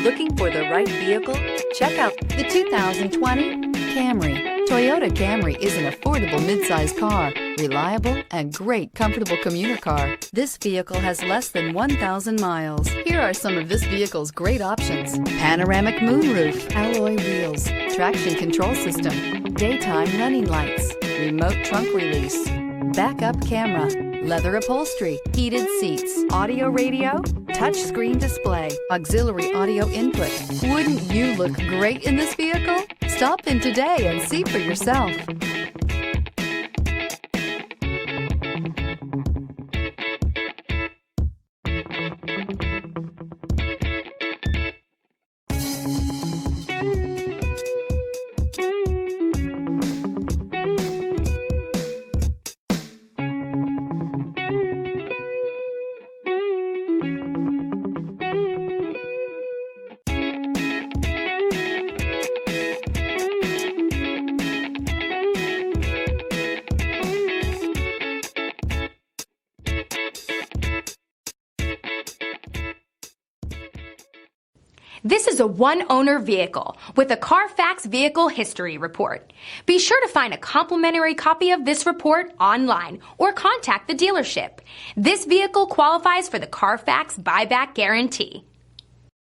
Looking for the right vehicle? Check out the 2020 Camry. Toyota Camry is an affordable midsize car, reliable and great comfortable commuter car. This vehicle has less than 1,000 miles. Here are some of this vehicle's great options: panoramic moonroof, alloy wheels, traction control system, daytime running lights, remote trunk release, backup camera, leather upholstery, heated seats, audio radio, touchscreen display, auxiliary audio input. Wouldn't you look great in this vehicle? Stop in today and see for yourself. This is a one-owner vehicle with a Carfax Vehicle History Report. Be sure to find a complimentary copy of this report online or contact the dealership. This vehicle qualifies for the Carfax Buyback Guarantee.